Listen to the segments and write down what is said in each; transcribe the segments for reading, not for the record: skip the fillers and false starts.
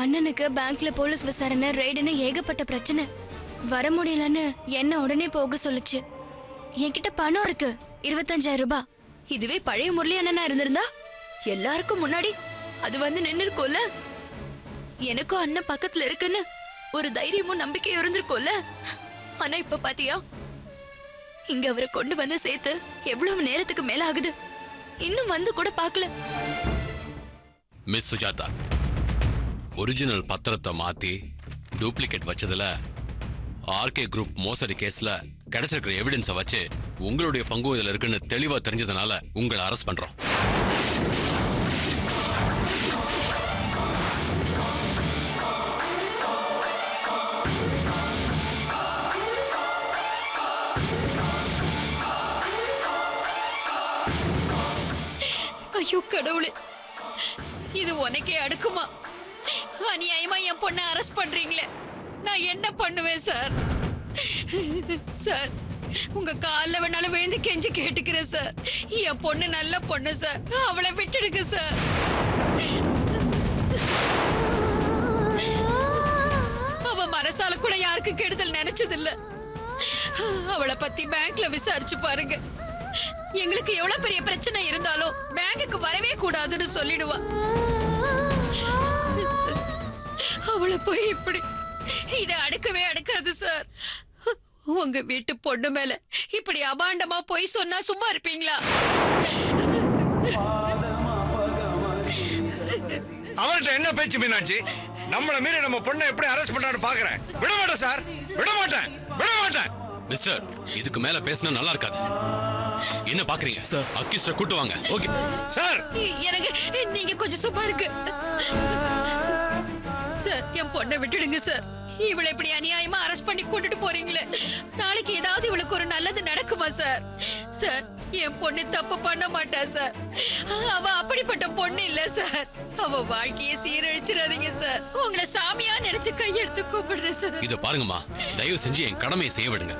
அண்ணனுக்கு பேங்க்ல போலீஸ் விசாரணை ரெய்டுன்னு ஏகப்பட்ட பிரச்சனை. வர முடியலன்னு என்ன உடனே போக சொல்லுச்சு. என்கிட்ட பணம் இருக்கு, 25,000 ரூபாய். இதுவே பழைய முரளி அண்ணனா இருந்திருந்தா எல்லாருக்கும் முன்னாடி அது வந்து நின்னு இருக்கும்ல. எனக்கும் அண்ணன் பக்கத்துல இருக்குன்னு ஒரு தைரியமும் நம்பிக்கையும் இருந்திருக்கும்ல. ஆனா இப்ப பாத்தியா, இங்க அவரை கொண்டு வந்து சேர்த்து எவ்வளவு நேரத்துக்கு மேல ஆகுது, இன்னும் வந்து கூட பாக்கல. மிஸ் சுஜாதா, ஒரிஜினல் பத்திரத்தை மாத்தி டூப்ளிகேட் வச்சதுல ஆர்கே குரூப் மோசடி கேஸ்ல கிடைச்சிருக்கிற எவிடன்ஸை வச்சு உங்களுடைய பங்கு இதுல இருக்குன்னு தெளிவா தெரிஞ்சதுனால உங்களை அரெஸ்ட் பண்றோம். ஐயோ கடவுளே, இது உனக்கே அடுக்குமா? அநியாயமா என் பொண்ணை அரெஸ்ட் பண்றீங்களே, நான் என்ன பண்ணுவேன் சார்? சார், உங்க கால்ல வேணாலும் விழுந்து கெஞ்சி கேட்டுக்கிறேன் சார். என் பொண்ணு நல்ல பொண்ணு சார், அவளை விட்டுடுங்க சார். அவ மனசால கூட யாருக்கு கெடுதல் நினைச்சது இல்ல. அவளை பத்தி பேங்க்ல விசாரிச்சு பாருங்க. எங்களுக்கு எவ்வளவு பெரிய பிரச்சனை இருந்தாலும் பேங்குக்கு வரவே கூடாதுன்னு சொல்லிடுவா. அவளை போய் இப்படி இதை அடுக்கவே அடுக்காது சார். உங்க வீட்டு பொண்ணு மேல இப்படி அபாண்டமா போய் சொன்னா சும்மா இருப்பீங்களா? அவர்கிட்ட என்ன பேச்சு மீனாட்சி? நம்மள மீறி நம்ம பொண்ணை எப்படி அரெஸ்ட் பண்ணான்னு பாக்குறேன். விட மாட்டேன் சார், விட மாட்டேன், விட மாட்டேன். மிஸ்டர், இதுக்கு மேல பேசினா நல்லா இருக்காது. என்ன பாக்குறீங்க சார்? அக்யூஸ்ட கூட்டு வாங்க. ஓகே சார், எனக்கு நீங்க கொஞ்சம் சும்மா இருக்கு சார். என் பொண்ணை விட்டுடுங்க சார். இவளை இப்படி அநியாயமா அரெஸ்ட் பண்ணி கூட்டிட்டு போறீங்களே, நாளைக்கு ஏதாவது இவளுக்கு ஒரு நல்லது நடக்குமா சார்? சார், என் பொண்ணு தப்பு பண்ண மாட்டா சார். அவ அப்படிப்பட்ட பொண்ணு இல்ல சார். அவ வாழ்க்கையை சீரழிச்சிடாதீங்க சார். உங்களை சாமியா நினைச்சு கையெடுத்து கூப்பிடுறேன் சார். இத பாருங்கம்மா, தயவு செஞ்சு என் கடமையை செய்ய விடுங்க.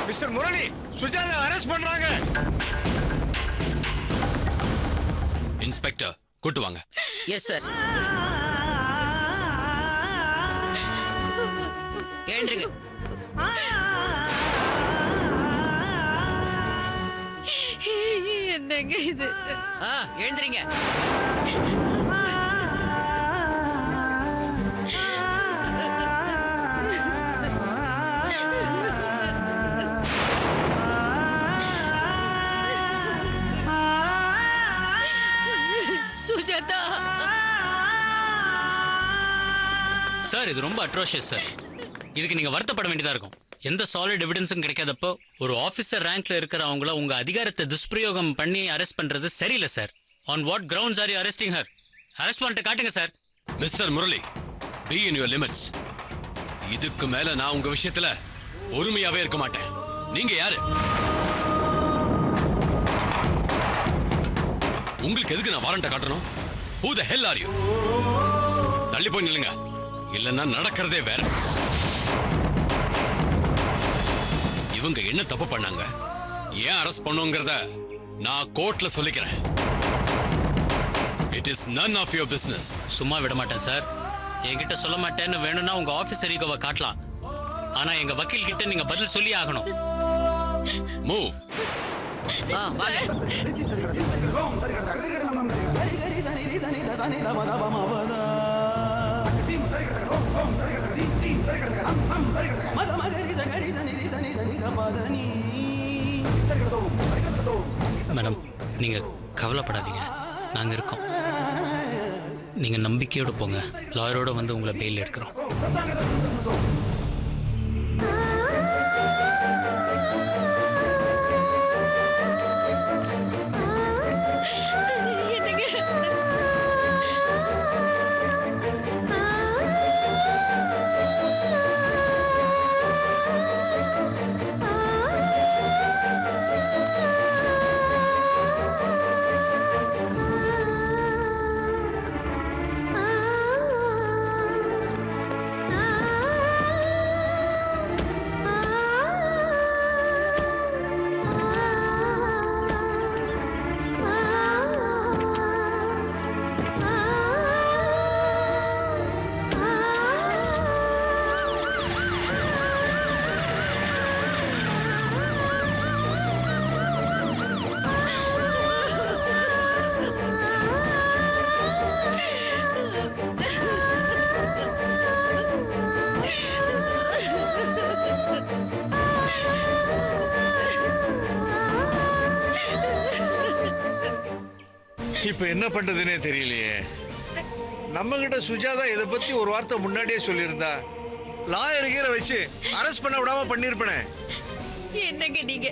மிஸ்டர் முரளி, சுஜாதா அரெஸ்ட் பண்றாங்க. இன்ஸ்பெக்டர் கூட்டு வாங்க. Yes sir. எழுந்திருங்க. என்னங்க இது? எழுந்திருங்க. சுஜாதா சார், இது ரொம்ப அட்ரோஷியஸ் சார். இதுக்கு நீங்க வருத்தப்பட வேண்டியதா இருக்கும். எந்த சாலிட் எவிடன்ஸும் கிடைக்காதப்போ ஒரு ஆபீசர் ரேங்க்ல இருக்கிறவங்கள உங்க அதிகாரத்தை துஷ்பிரயோகம் பண்ணி அரெஸ்ட் பண்றது சரியில்லை sir. On what grounds are you arresting her? Arrest பண்ணிட்டு காட்டுங்க sir. Mister Murali, be in your limits. இதுக்கு மேல நான் உங்க விஷயத்துல ஒருமையாவே இருக்க மாட்டேன். நீங்க யாரு? உங்களுக்கு எதுக்கு நான் வாரண்ட காட்டணும்? Who the hell are you? தள்ளி போய் நில்லுங்க, இல்லன்னா நடக்கிறதே வேற. இவங்க என்ன தப்பு பண்ணாங்க, ஏன் அரெஸ்ட் பண்ணுங்கிறத நான் கோர்ட்ல சொல்லிக்கிறேன். It is none of your business. சும்மா விட மாட்டேன் சார். என்கிட்ட சொல்ல மாட்டேன்னு வேணும்னா உங்க ஆபீசர் ஈகோவை காட்டலாம். ஆனா எங்க வக்கீல் கிட்ட நீங்க பதில் சொல்லி ஆகணும். Move. மேடம், நீங்க கவலைப்படாதீங்க, நாங்க இருக்கோம். நீங்க நம்பிக்கையோட போங்க. லாயரோட வந்து உங்களை பெயில் எடுக்கிறோம். இப்ப என்ன பண்றதுன்னே தெரியலையே. நம்ம கிட்ட சுஜாதா இதை பத்தி ஒரு வார்த்தை முன்னாடியே சொல்லியிருந்தா லாயர் கீரை வச்சு அரெஸ்ட் பண்ண விடாம பண்ணிருப்பனே. என்னங்க நீங்க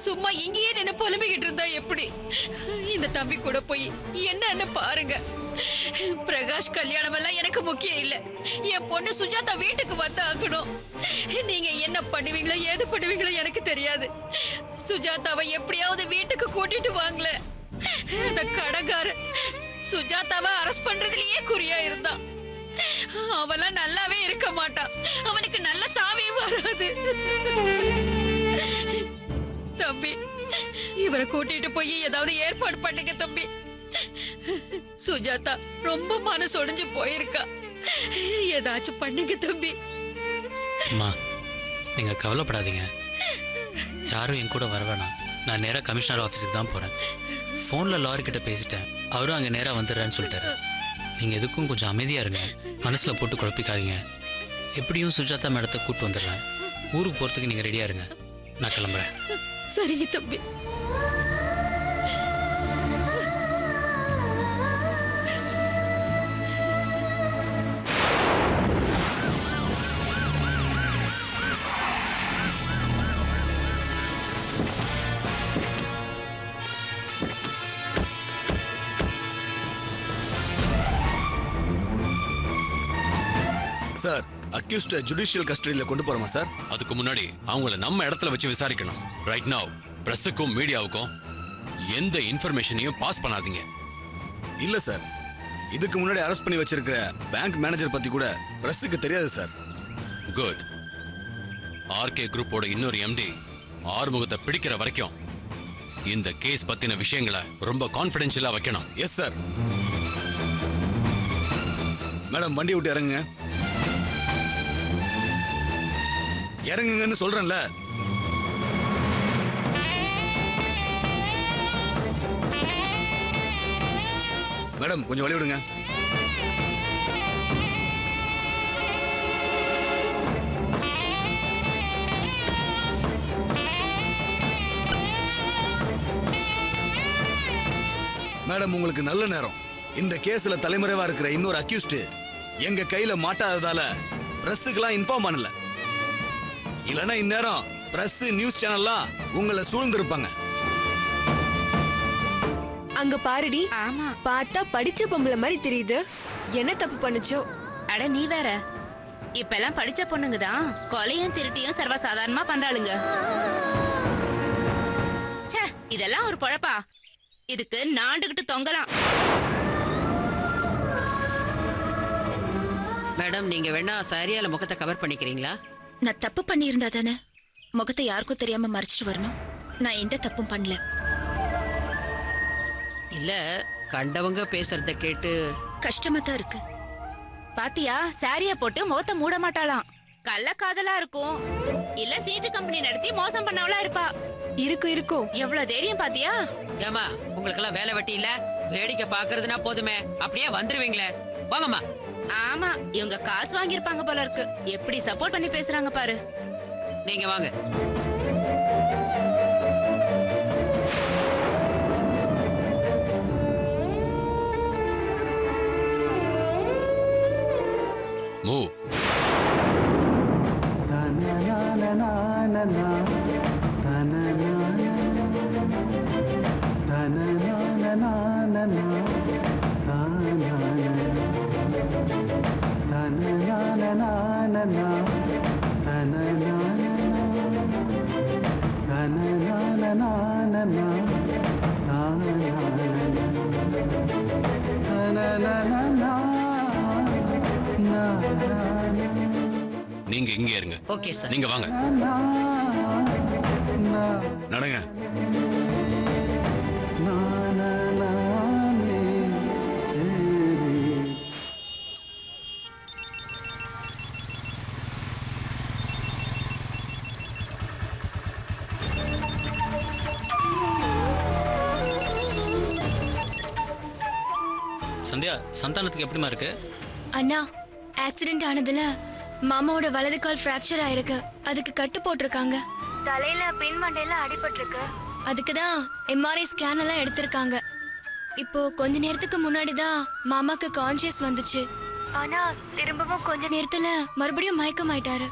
சும்மா இங்கேயே நின்னு புலம்பிக்கிட்டு இருந்தா எப்படி? இந்த தம்பி கூட போய் என்னன்னு பாருங்க. பிரகாஷ் கல்யாணம் எல்லாம் எனக்கு முக்கியம் இல்ல. என் பொண்ணு சுஜாதா வீட்டுக்கு வந்து ஆகணும். நீங்க என்ன பண்ணுவீங்களோ ஏது பண்ணுவீங்களோ எனக்கு தெரியாது. சுஜாதாவை எப்படியாவது வீட்டுக்கு கூட்டிட்டு வாங்கல. அந்த கடங்காரன் சுஜாதாவை அரெஸ்ட் பண்றதுலயே குறியா இருந்தான். அவெல்லாம் நல்லாவே இருக்க மாட்டான். அவனுக்கு நல்ல சாவே வராது. தம்பி இவரை கூட்டிட்டு போய் ஏதாவது ஏற்பாடு பண்ணுங்க தம்பி. சுஜாதா ரொம்ப மனசொடைஞ்சு போயிருக்கா. ஏதாச்சும் பண்ணுங்க தம்பி. அம்மா நீங்கள் கவலைப்படாதீங்க. யாரும் என் கூட வர வேணாம். நான் நேராக கமிஷனர் ஆஃபீஸுக்கு தான் போகிறேன். ஃபோனில் லாரிக்கிட்ட பேசிட்டேன். அவரும் அங்கே நேராக வந்துடுறேன்னு சொல்லிட்டாரு. நீங்கள் எதுக்கும் கொஞ்சம் அமைதியாக இருங்க. மனசில் போட்டு குழப்பிக்காதீங்க. எப்படியும் சுஜாதா மேடத்தை கூப்பிட்டு வந்துடுறேன். ஊருக்கு போகிறதுக்கு நீங்கள் ரெடியாக இருங்க. நான் கிளம்புறேன். சரிங்க தம்பி. சார், அக்யூஸ்ட ஜுடிஷியல் கஸ்டடியில் கொண்டு போறோமா சார்? அதுக்கு முன்னாடி அவங்கள நம்ம இடத்துல வச்சு விசாரிக்கணும். ரைட் நவ் பிரஸுக்கும் மீடியாவுக்கும் எந்த இன்ஃபர்மேஷனையும் பாஸ் பண்ணாதீங்க. இல்ல சார், இதுக்கு முன்னாடி அரெஸ்ட் பண்ணி வச்சிருக்கிற பேங்க் மேனேஜர் பத்தி கூட பிரஸுக்கு தெரியாது சார். குட். ஆர்கே குரூப்போட இன்னொரு எம்டி ஆறுமுகத்தை பிடிக்கிற வரைக்கும் இந்த கேஸ் பத்தின விஷயங்களை ரொம்ப கான்ஃபிடென்ஷியலா வைக்கணும். Yes sir. மேடம் வண்டி விட்டு இறங்குங்க. இறங்குங்கன்னு சொல்றேன்ல. மேடம் கொஞ்சம் வழி விடுங்க. மேடம் உங்களுக்கு நல்ல நேரம். இந்த கேஸ்ல தலைமறைவா இருக்கிற இன்னொரு அக்யூஸ்ட் எங்க கையில மாட்டாததால பிரஸுக்கெல்லாம் இன்ஃபார்ம் பண்ணல. இல்லனா இந்நேரம் பிரஸ் நியூஸ் சேனல்லாம் உங்களை சூழ்ந்திருப்பாங்க. அங்க பாருடி. ஆமா. பார்த்தா படிச்ச பொம்பளை மாதிரி தெரியுது. என்ன தப்பு பண்ணுச்சோ? அட நீ வேற. இப்பெல்லாம் படிச்ச பொண்ணுங்க தான் கொலையும் திருட்டியும் சர்வசாதாரணமா பண்றாளுங்க. ச்சே, இதெல்லாம் ஒரு பொழப்பா? இதுக்கு நாண்டுகிட்டு தொங்கலாம். மேடம் நீங்க வேணா சாரியால முகத்தை கவர் பண்ணிக்கிறீங்களா? நான் தப்பு பண்ணியிருந்தா தானே முகத்தை யாருக்கும் தெரியாம மறைச்சிட்டு வரணும். நான் எந்த தப்பும் பண்ணல. இல்ல கண்டவங்க பேசுறத கேட்டு கஷ்டமா தான் இருக்கு. பாத்தியா, சாரிய போட்டு முகத்தை மூட மாட்டாளாம். கள்ள காதலா இருக்கும். இல்ல சீட்டு கம்பெனி நடத்தி மோசம் பண்ணவளா இருப்பா. இருக்கும் இருக்கும். எவ்வளவு தைரியம் பாத்தியா? ஏமா உங்களுக்கெல்லாம் வேலை வெட்டி இல்ல? வேடிக்கை பாக்குறதுனா போதுமே, அப்படியே வந்துருவீங்களே. வாங்கம்மா. ஆமா, இவங்க காசு வாங்கியிருப்பாங்க போல இருக்கு. எப்படி சப்போர்ட் பண்ணி பேசுறாங்க பாரு. நீங்க வாங்க. மூவ். நீங்க இங்க இருங்க. Okay sir. நீங்க வாங்க. நடங்க. சந்தியா, சந்தானத்துக்கு எப்படிமா இருக்கு? அண்ணா, ஆக்சிடென்ட் ஆனதுல மாமாவோட வலது கால் ஃப்ராக்சர் ஆயிருக்கு. அதுக்கு கட்டு போட்டிருக்காங்க. தலையில பின் மண்டையில அடிபட்டிருக்கு. அதுக்கு தான் எம்ஆர்ஐ ஸ்கேன் எல்லாம் எடுத்திருக்காங்க. இப்போ கொஞ்ச நேரத்துக்கு முன்னாடி தான் மாமாக்கு கான்ஷியஸ் வந்துச்சு. ஆனா திரும்பவும் கொஞ்ச நேரத்துல மறுபடியும் மயக்கமாயிட்டாரு.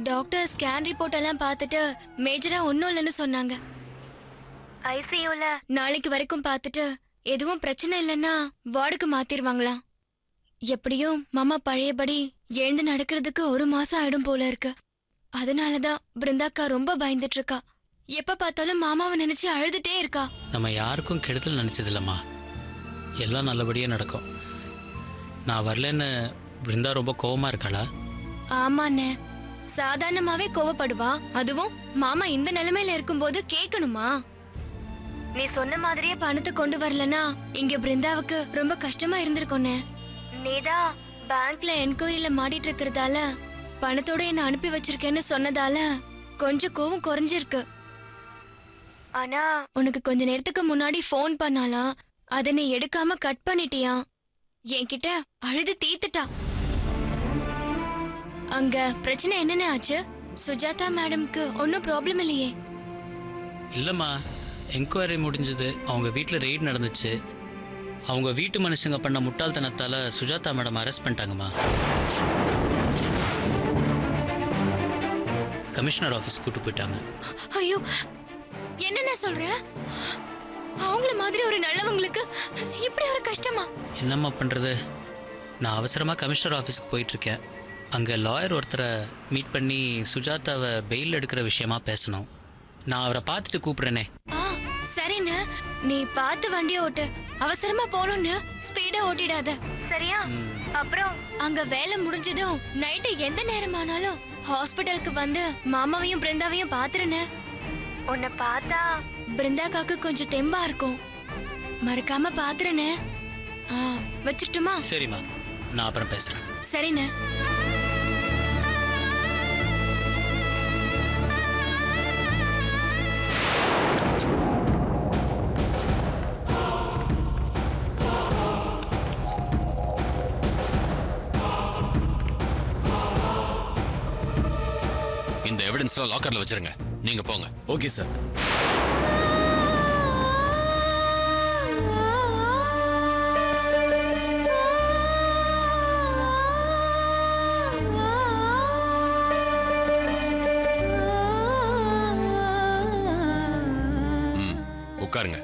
டாக்டர் ஸ்கேன் ரிப்போர்ட் எல்லாம் பார்த்துட்டு மேஜரா ஒன்றும் இல்லைன்னு சொன்னாங்க. ஐசியூல நாளைக்கு வரைக்கும் பார்த்துட்டு எதுவும் பிரச்சனை இல்லைன்னா வார்டுக்கு மாத்திருவாங்களாம். எப்படியும் மாமா பழையபடி எழுந்து நடக்கிறதுக்கு 1 மாசம் ஆயிடும் போல இருக்கு. அதனாலதான் பிருந்தாக்கா ரொம்ப பயந்துட்டு இருக்கா. எப்ப பார்த்தாலும் மாமாவை நினைச்சு அழுதுட்டே இருக்கா. நம்ம யாருக்கும் கெடுதல் நினைச்சது இல்லம்மா, எல்லாம் நல்லபடியா நடக்கும். நான் வரலன்னு பிருந்தா ரொம்ப கோவமா இருக்காளா? ஆமாண்ணே, சாதாரணமாவே கோவப்படுவா. அதுவும் மாமா இந்த நிலைமையில இருக்கும்போது கேட்கணுமா? நீ சொன்ன மாதிரியே பணத்தை கொண்டு வரலனா இங்க பிருந்தாவுக்கு ரொம்ப கஷ்டமா இருந்திருக்கும்னே. நீதான் பேங்க்ல என்கொயரியில மாட்டிட்டு இருக்கிறதால பணத்தோட என்ன அனுப்பி வச்சிருக்கேன்னு சொன்னதால கொஞ்சம் கோவம் குறைஞ்சிருக்கு. ஆனா உனக்கு கொஞ்ச நேரத்துக்கு முன்னாடி போன் பண்ணாலாம், அதை நீ எடுக்காம கட் பண்ணிட்டியா. என்கிட்ட அழுது தீத்துட்டா. அங்க பிரச்சனை என்னென்ன ஆச்சு? சுஜாதா மேடம்க்கு ஒன்னும் ப்ராப்ளம் இல்லையே? இல்லம்மா, என்கொயரி முடிஞ்சது, அவங்க வீட்டில் ரெய்ட் நடந்துச்சு. அவங்க வீட்டு மனுஷங்க பண்ண முட்டாள்தனத்தால சுஜாதா மேடம் அரெஸ்ட் பண்ணிட்டாங்கம்மா. கமிஷனர் ஆஃபீஸ் கூட்டு போயிட்டாங்க. ஐயோ, என்னென்ன சொல்ற? அவங்கள மாதிரி ஒரு நல்லவங்களுக்கு இப்படி ஒரு கஷ்டமா? என்னம்மா பண்றது, நான் அவசரமா கமிஷனர் ஆஃபீஸ்க்கு போயிட்டு இருக்கேன். அங்க லாயர் ஒருத்தரை மீட் பண்ணி சுஜாதாவை பெயில் எடுக்கிற விஷயமா பேசணும். நான் அவரை பார்த்துட்டு கூப்பிடுறேனே. சரிண்ணே, நீ பார்த்து வண்டியை ஓட்டு. அவசரமா போகணும்னு ஸ்பீடா ஓட்டிடாத, சரியா? அப்புறம் அங்க வேலை முடிஞ்சதும் நைட்டு எந்த நேரமானாலும் ஹாஸ்பிட்டலுக்கு வந்து மாமாவையும் பிருந்தாவையும் பாத்துருனே. உன்னை பார்த்தா பிருந்தாக்காக்கு கொஞ்சம் தெம்பா இருக்கும். மறக்காம பாத்துருனே. வச்சிட்டுமா? சரிம்மா, நான் அப்புறம் பேசுறேன். சரிண்ணே. இந்த எவிடன்ஸ்லாம் லாக்கர்ல வச்சிருங்க. நீங்க போங்க. Okay sir. உட்காருங்க.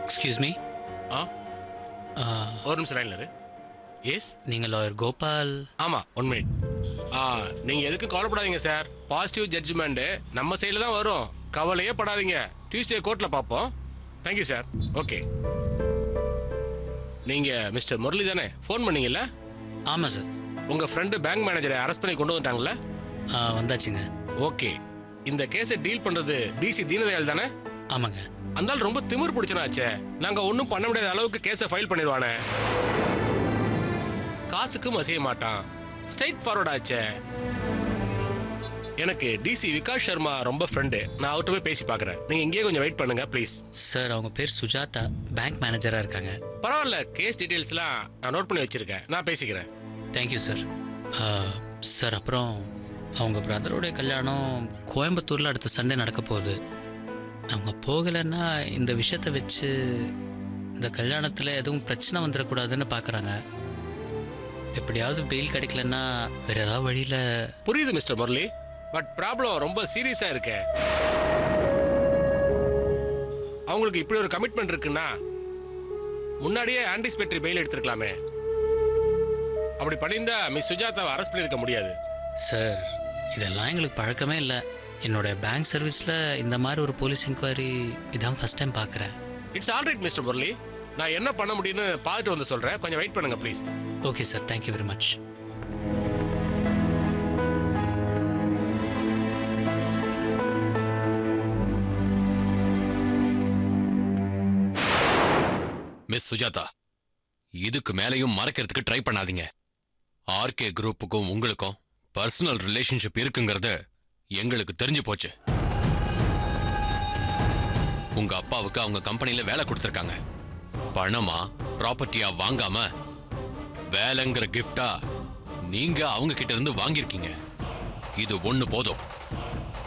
Excuse me. ஒரு நிமிஷம் லைன்ல இரு. எஸ், நீங்கள் லாயர் கோபால்? ஆமாம், 1 மினிட். நீங்கள் எதுக்கு கவலைப்படாதீங்க சார். பாசிட்டிவ் ஜட்ஜ்மெண்ட்டு நம்ம சைடில் தான் வரும். கவலையே படாதீங்க. டியூஸ்டே கோர்ட்டில் பார்ப்போம். Thank you sir. ஓகே. நீங்கள் மிஸ்டர் முரளி தானே ஃபோன் பண்ணீங்கல்ல? ஆமாம் சார். உங்கள் ஃப்ரெண்டு பேங்க் மேனேஜரை அரெஸ்ட் பண்ணி கொண்டு வந்துட்டாங்களே? வந்தாச்சுங்க. ஓகே. இந்த கேஸை டீல் பண்ணுறது டிசி தீனதயாள் தானே? ஆமாங்க. அந்த ரொம்ப திமிர் பிடிச்சனாச்சே. நாங்கள் ஒன்றும் பண்ண முடியாத அளவுக்கு கேஸை ஃபைல் பண்ணிடுவானே. காசுக்கும் அசைய மாட்டான். ஸ்ட்ரைட் ஃபார்வர்ட் ஆச்சே. எனக்கு டிசி விகாஷ் சர்மா ரொம்ப ஃப்ரெண்டு. நான் அவர்கிட்ட போய் பேசி பார்க்குறேன். நீங்கள் இங்கேயே கொஞ்சம் வெயிட் பண்ணுங்க ப்ளீஸ். சார், அவங்க பேர் சுஜாதா, பேங்க் மேனேஜராக இருக்காங்க. பரவாயில்ல, கேஸ் டீட்டெயில்ஸ்லாம் நான் நோட் பண்ணி வச்சிருக்கேன். நான் பேசிக்கிறேன். Thank you sir. சார், அப்புறம் அவங்க பிரதரோடைய கல்யாணம் கோயம்புத்தூரில் அடுத்த சண்டே நடக்க போகுது. அவங்க போகலைன்னா இந்த விஷயத்தை வச்சு இந்த கல்யாணத்தில் எதுவும் பிரச்சனை வந்துடக்கூடாதுன்னு பார்க்குறாங்க. எப்படியாவது பெயில் கிடைக்கலன்னா வேற ஏதாவது வழியில். புரியுது மிஸ்டர் முரளி, பட் ப்ராப்ளம் ரொம்ப சீரியஸாக இருக்கு. அவங்களுக்கு இப்படி ஒரு கமிட்மெண்ட் இருக்குன்னா முன்னாடியே ஆன்டிசிபேட்டரி பெயில் எடுத்துருக்கலாமே. அப்படி பண்ணியிருந்தா மிஸ் சுஜாதாவை அரெஸ்ட் பண்ணியிருக்க முடியாது. சார், இதெல்லாம் எங்களுக்கு பழக்கமே இல்லை. என்னோட பேங்க் சர்வீஸில் இந்த மாதிரி ஒரு போலீஸ் என்கொயரி இதான் ஃபர்ஸ்ட் டைம் பார்க்குறேன். It's all right mister Murali. நான் என்ன பண்ண முடியும்னு பார்த்துட்டு வந்து சொல்றேன். கொஞ்சம் வெயிட் பண்ணுங்க please. Okay sir, thank you very much. Miss Sujatha, இதுக்கு மேலையும் மறைக்கிறதுக்கு ட்ரை பண்ணாதீங்க. ஆர்கே குரூப்புக்கும் உங்களுக்கும் பர்சனல் ரிலேஷன்ஷிப் இருக்குங்கிறது எங்களுக்கு தெரிஞ்சு போச்சு. உங்க அப்பாவுக்கு அவங்க கம்பெனில வேலை கொடுத்துருக்காங்க. பணமா ப்ராப்பர்ட்டியா வாங்காம வேலைங்கிற கிஃப்டா நீங்க அவங்க கிட்ட இருந்து வாங்கியிருக்கீங்க. இது ஒண்ணு போதும்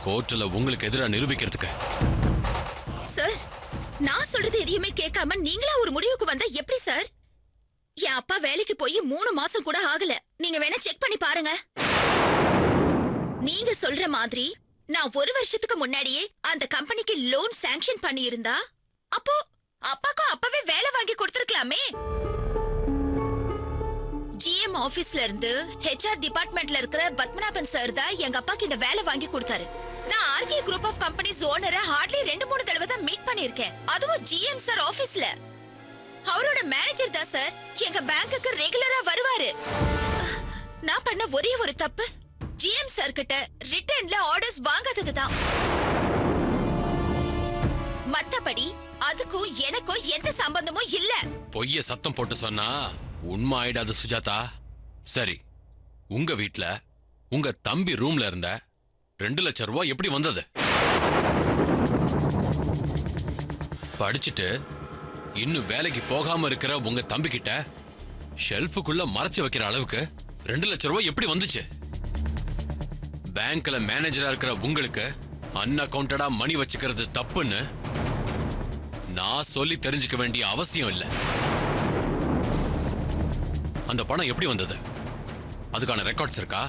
கோர்ட்ல உங்களுக்கு எதிராக நிரூபிக்கிறதுக்கு. சார், நான் சொல்றது எதையுமே கேட்காம நீங்களா ஒரு முடிவுக்கு வந்தா எப்படி சார்? என் அப்பா வேலைக்கு போய் 3 மாசம் கூட ஆகல. நீங்க வேணா செக் பண்ணி பாருங்க. நீங்க சொல்ற மாதிரி நான் 1 வருஷத்துக்கு முன்னாடியே அந்த கம்பெனிக்கு லோன் சாங்ஷன் பண்ணி இருந்தா அப்போ அப்பாக்கும் அப்பவே வேலை வாங்கி கொடுத்திருக்கலாமே. ஜிஎம் ஆபீஸ்ல இருந்து ஹெச்ஆர் டிபார்ட்மெண்ட்ல இருக்கிற பத்மநாபன் சார் தான் எங்க அப்பாக்கு இந்த வேலை வாங்கி கொடுத்தாரு. நான் ஆர்கே குரூப் ஆஃப் கம்பெனிஸ் ஓனரை ஹார்ட்லி 2-3 தடவை தான் மீட் பண்ணிருக்கேன். அதுவும் ஜிஎம் சார் ஆபீஸ்ல. அவரோட மேனேஜர் தான் சார் எங்க பேங்க்குக்கு ரெகுலரா வருவாரு. நான் பண்ண ஒரே ஒரு தப்பு ஜிஎம் சார் கிட்ட ரிட்டர்ன்ல ஆர்டர்ஸ் வாங்காததுதான். மத்தபடி அதுக்கும் எனக்கும் எந்த சம்பந்தமும் இல்ல. பொய்ய சத்தம் போட்டு சொன்னா உண்மை ஆயிடாது சுஜாதா. சரி, உங்க வீட்ல உங்க தம்பி ரூம்ல இருந்த 2 லட்சம் ரூபாய் எப்படி வந்தது? படிச்சுட்டு இன்னும் வேலைக்கு போகாம இருக்கிற உங்க தம்பி கிட்ட ஷெல்ஃபுக்குள்ள மறைச்சு வைக்கிற அளவுக்கு 2 லட்சம் ரூபாய் எப்படி வந்துச்சு? பேங்க்ல மேனேஜரா இருக்கிற உங்களுக்கு அன்அக்கவுண்டடா மணி வச்சுக்கிறது தப்புன்னு நான் சொல்லி தெரிஞ்சுக்க வேண்டிய அவசியம் இல்லை. அந்த பணம் எப்படி வந்தது? அதுக்கான ரெக்கார்ட்ஸ் இருக்கா?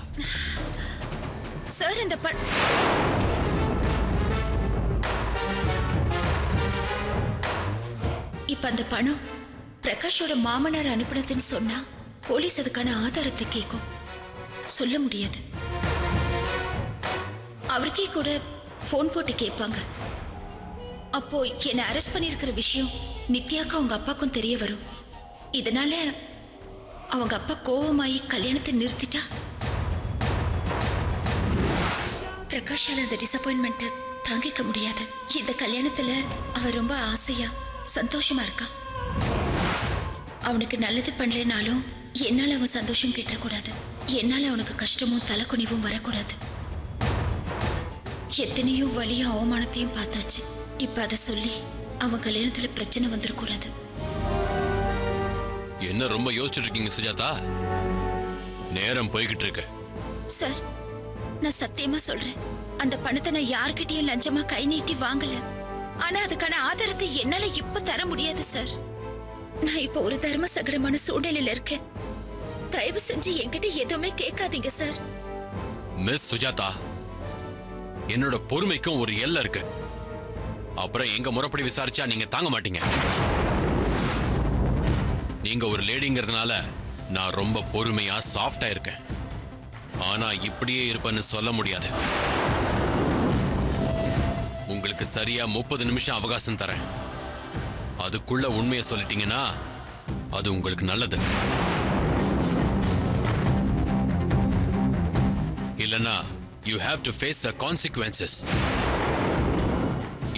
சார், இந்த இப்ப அந்த பணம் பிரகாஷோட மாமனார் அனுப்பினதுன்னு சொன்னா போலீஸ் அதுக்கான ஆதாரத்தை கேட்கும். சொல்ல முடியாது. அவருக்கே கூட போன் போட்டு கேட்பாங்க. அப்போ என்ன அரெஸ்ட் பண்ணிருக்கிற விஷயம் நித்யாக்கும் அவங்க அப்பாக்கும் தெரிய வரும். இதனால அவங்க அப்பா கோவமாயி கல்யாணத்தை நிறுத்திட்டா பிரகாஷால அந்த டிசப்பாயின்மெண்ட்டை தாங்கிக்க முடியாது. இந்த கல்யாணத்துல அவர் ரொம்ப ஆசையா சந்தோஷமா இருக்கான். அவனுக்கு நல்லது பண்ணலனாலும் என்னால அவன் சந்தோஷம் கேட்டக்கூடாது. என்னால அவனுக்கு கஷ்டமும் தலைக்குனிவும் வரக்கூடாது. எத்தனையோ வலியும் அவமானத்தையும் பார்த்தாச்சு. இப்ப அதை சொல்லி அவன் கல்யாணத்துல பிரச்சனை வந்துடக்கூடாது. என்ன ரொம்ப யோசிச்சுட்டு இருக்கீங்க சுஜாதா? நேரம் போய்கிட்டு இருக்கு. சார், நான் சத்தியமா சொல்றேன், அந்த பணத்தை நான் யார்கிட்டயும் லஞ்சமா கை நீட்டி வாங்கல. ஆனா அதுக்கான ஆதாரத்தை என்னால இப்ப தர முடியாது சார். நான் இப்ப ஒரு தர்ம சங்கடமான சூழ்நிலையில இருக்கேன். தயவு செஞ்சு என்கிட்ட எதுவுமே கேட்காதீங்க சார். மிஸ் சுஜாதா, என்னோட பொறுமைக்கும் ஒரு எல்லை இருக்கு. அப்புறம் எங்க முறைப்படி விசாரிச்சா நீங்க தாங்க மாட்டீங்க. நீங்க ஒரு லேடிங்கிறதுனால நான் ரொம்ப பொறுமையா சாஃப்டா இருக்கேன். ஆனா இப்படியே இருப்பேன்னு சொல்ல முடியாது. உங்களுக்கு சரியா 30 நிமிஷம் அவகாசம் தரேன். அதுக்குள்ள உண்மையை சொல்லிட்டீங்கன்னா அது உங்களுக்கு நல்லது. இல்லனா you have to face the consequences.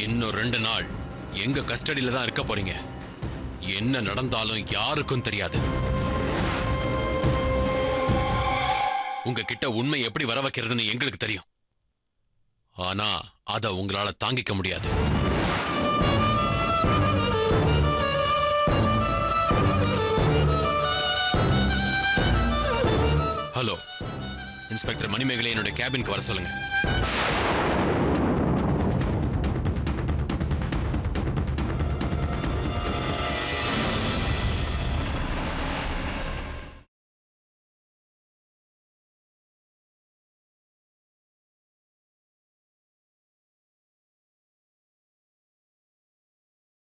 இன்னும் 2 நாள் எங்க கஸ்டடியில தான் இருக்க போறீங்க. என்ன நடந்தாலும் யாருக்கும் தெரியாது. உங்ககிட்ட உண்மை எப்படி வர வைக்கிறதுன்னு எங்களுக்கு தெரியும். ஆனா அத உங்களால தாங்கிக்க முடியாது. ஹலோ, இன்ஸ்பெக்டர் மணிமேகலை என்னோட கேபினுக்கு வர சொல்லுங்க.